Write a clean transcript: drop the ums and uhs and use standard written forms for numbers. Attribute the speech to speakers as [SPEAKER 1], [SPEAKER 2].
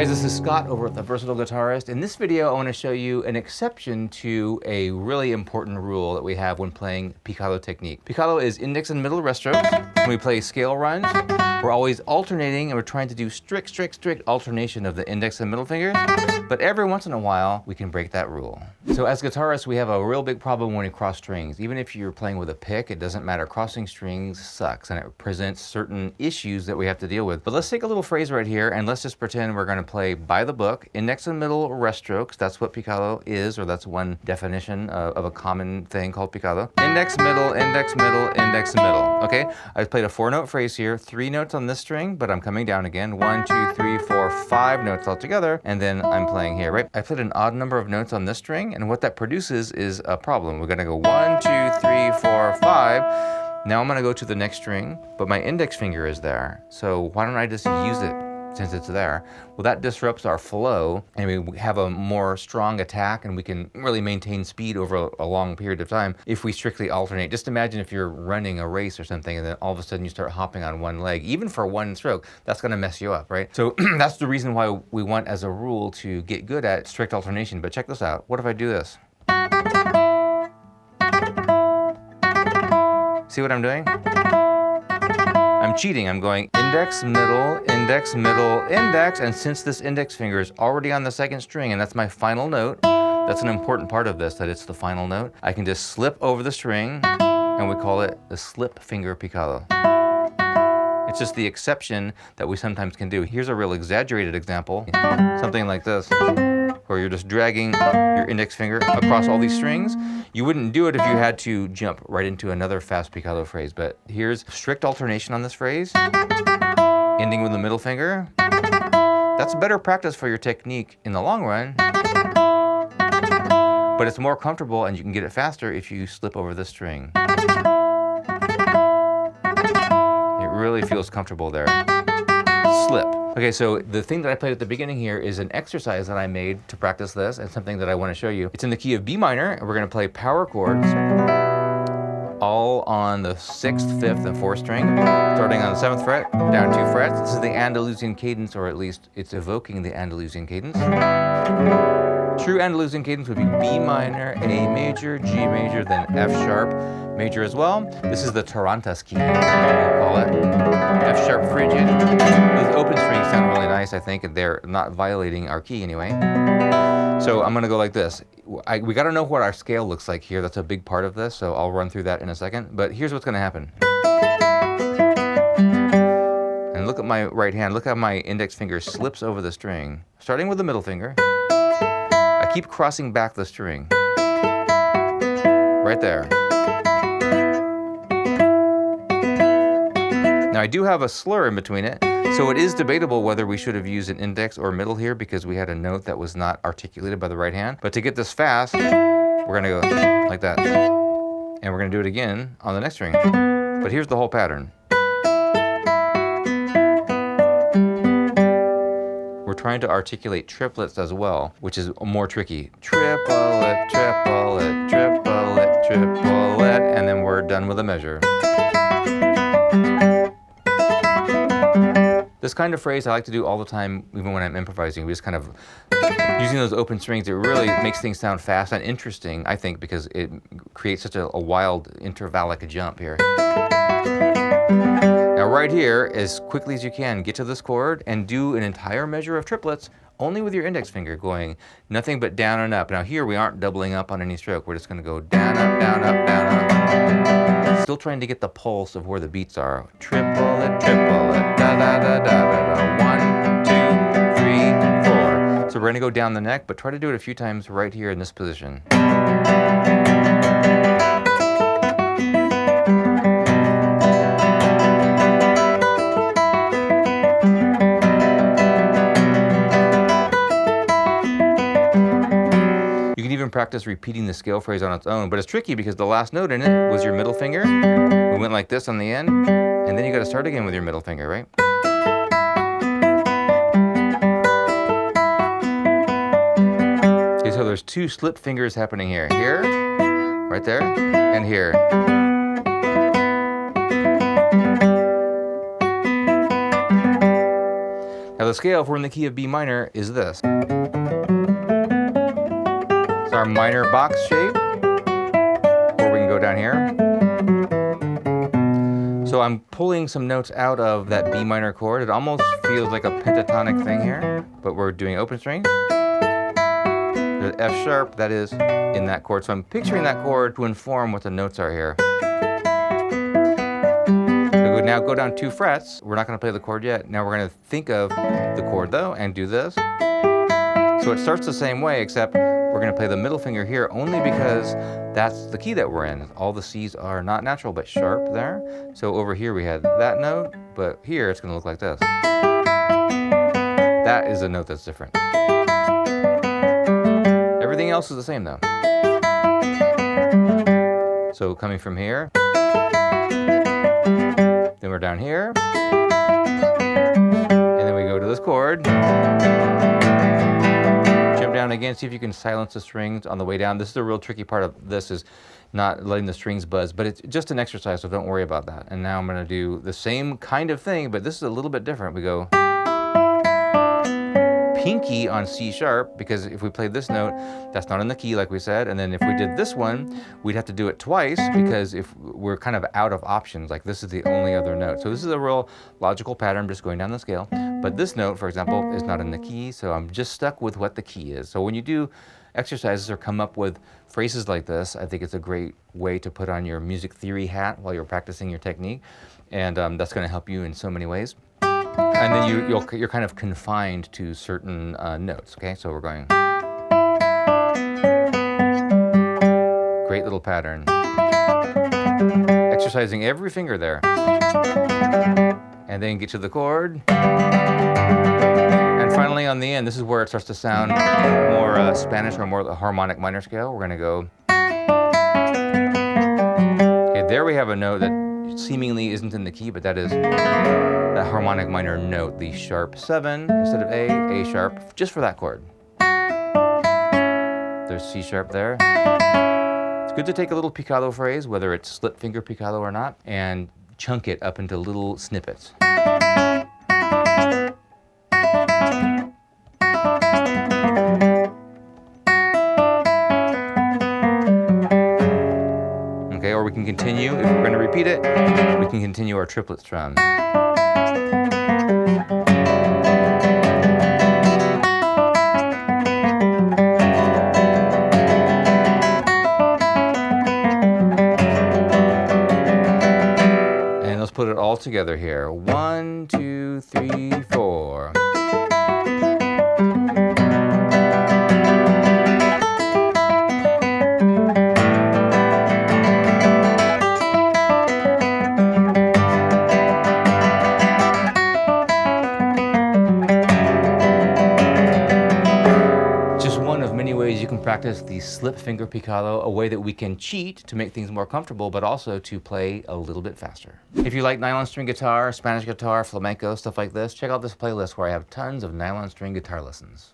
[SPEAKER 1] guys, this is Scott over at The Versatile Guitarist. In this video, I want to show you an exception to a really important rule that we have when playing Picado technique. Picado is index and middle rest strokes. When we play scale runs, we're always alternating and we're trying to do strict alternation of the index and middle fingers. But every once in a while, we can break that rule. So as guitarists, we have a real big problem when we cross strings. Even if you're playing with a pick, it doesn't matter. Crossing strings sucks and it presents certain issues that we have to deal with. But let's take a little phrase right here and let's just pretend we're going to play by the book, index and middle rest strokes. That's what Picado is, or that's one definition of a common thing called Picado. Index, middle, index, middle, index, middle. Okay, I've played a 4-note phrase here, 3 notes on this string, but I'm coming down again. 1, 2, 3, 4, 5 notes all together, and then I'm playing here, right? I played an odd number of notes on this string, and what that produces is a problem. We're gonna go 1, 2, 3, 4, 5. Now I'm gonna go to the next string, but my index finger is there. So why don't I just use it since it's there? Well, that disrupts our flow and we have a more strong attack and we can really maintain speed over a long period of time if we strictly alternate. Just imagine if you're running a race or something and then all of a sudden you start hopping on one leg, even for one stroke, that's gonna mess you up, right? So that's the reason why we want as a rule to get good at strict alternation. But check this out. What if I do this? See what I'm doing? I'm cheating. I'm going index, middle, index, middle, index, and since this index finger is already on the second string and that's my final note, that's an important part of this, that it's the final note, I can just slip over the string and we call it the slip finger picado. It's just the exception that we sometimes can do. Here's a real exaggerated example, something like this, where you're just dragging your index finger across all these strings. You wouldn't do it if you had to jump right into another fast picado phrase, but here's strict alternation on this phrase, ending with the middle finger. That's better practice for your technique in the long run, but it's more comfortable and you can get it faster if you slip over the string. It really feels comfortable there. Slip. Okay, so the thing that I played at the beginning here is an exercise that I made to practice this and something that I want to show you. It's in the key of B minor, and we're going to play power chords all on the 6th, 5th, and 4th string, starting on the 7th fret, down 2 frets. This is the Andalusian cadence, or at least it's evoking the Andalusian cadence. True Andalusian cadence would be B minor, A major, G major, then F sharp major as well. This is the Tarantas key, we'll call it. F sharp Phrygian. Those open strings sound really nice, I think, and they're not violating our key anyway. So I'm gonna go like this. We gotta know what our scale looks like here. That's a big part of this, so I'll run through that in a second. But here's what's gonna happen. And look at my right hand. Look how my index finger slips over the string, starting with the middle finger. I keep crossing back the string. Right there. Now I do have a slur in between it, so it is debatable whether we should have used an index or middle here because we had a note that was not articulated by the right hand. But to get this fast, we're gonna go like that. And we're gonna do it again on the next string. But here's the whole pattern. We're trying to articulate triplets as well, which is more tricky. Triplet, triplet, triplet, triplet, and then we're done with a measure. This kind of phrase I like to do all the time, even when I'm improvising. We just kind of, using those open strings, it really makes things sound fast and interesting, I think, because it creates such a wild intervallic jump here. Now right here, as quickly as you can, get to this chord and do an entire measure of triplets only with your index finger, going nothing but down and up. Now here we aren't doubling up on any stroke. We're just gonna go down, up, down, up, down, up. Still trying to get the pulse of where the beats are. Triplet, triplet, da da da da da da. 1, 2, 3, 4. So we're gonna go down the neck, but try to do it a few times right here in this position. Practice repeating the scale phrase on its own, but it's tricky because the last note in it was your middle finger. We went like this on the end, and then you got to start again with your middle finger, right? Okay, so there's 2 slip fingers happening here. Here, right there, and here. Now the scale, if we're in the key of B minor, is this. It's our minor box shape, or we can go down here. So I'm pulling some notes out of that B minor chord. It almost feels like a pentatonic thing here, but we're doing open string. There's F sharp, that is in that chord. So I'm picturing that chord to inform what the notes are here. We would now go down 2 frets. We're not going to play the chord yet. Now we're going to think of the chord though and do this. So it starts the same way, except we're going to play the middle finger here only because that's the key that we're in. All the C's are not natural but sharp there. So over here we had that note, but here it's going to look like this. That is a note that's different. Everything else is the same though. So coming from here, then we're down here, and then we go to this chord. Jump down again, see if you can silence the strings on the way down. This is the real tricky part of this, is not letting the strings buzz, but it's just an exercise, so don't worry about that. And now I'm gonna do the same kind of thing, but this is a little bit different. We go pinky on C sharp, because if we played this note, that's not in the key like we said. And then if we did this one, we'd have to do it twice, because if we're kind of out of options, like this is the only other note. So this is a real logical pattern, just going down the scale. But this note, for example, is not in the key, so I'm just stuck with what the key is. So when you do exercises or come up with phrases like this, I think it's a great way to put on your music theory hat while you're practicing your technique. And that's gonna help you in so many ways. And then you're kind of confined to certain notes, okay? So we're going. Great little pattern. Exercising every finger there. And then get to the chord. And finally on the end, this is where it starts to sound more Spanish, or more the harmonic minor scale. We're gonna go. Okay, there we have a note that seemingly isn't in the key, but that is that harmonic minor note, the sharp 7 instead of A sharp, just for that chord. There's C sharp there. It's good to take a little picado phrase, whether it's slip finger picado or not, and chunk it up into little snippets. Okay, or we can continue, if we're going to repeat it, we can continue our triplet strum. And let's put it all together here. 1, 2, 3, 4. You can practice the slip finger picado, a way that we can cheat to make things more comfortable, but also to play a little bit faster. If you like nylon string guitar, Spanish guitar, flamenco, stuff like this, check out this playlist where I have tons of nylon string guitar lessons.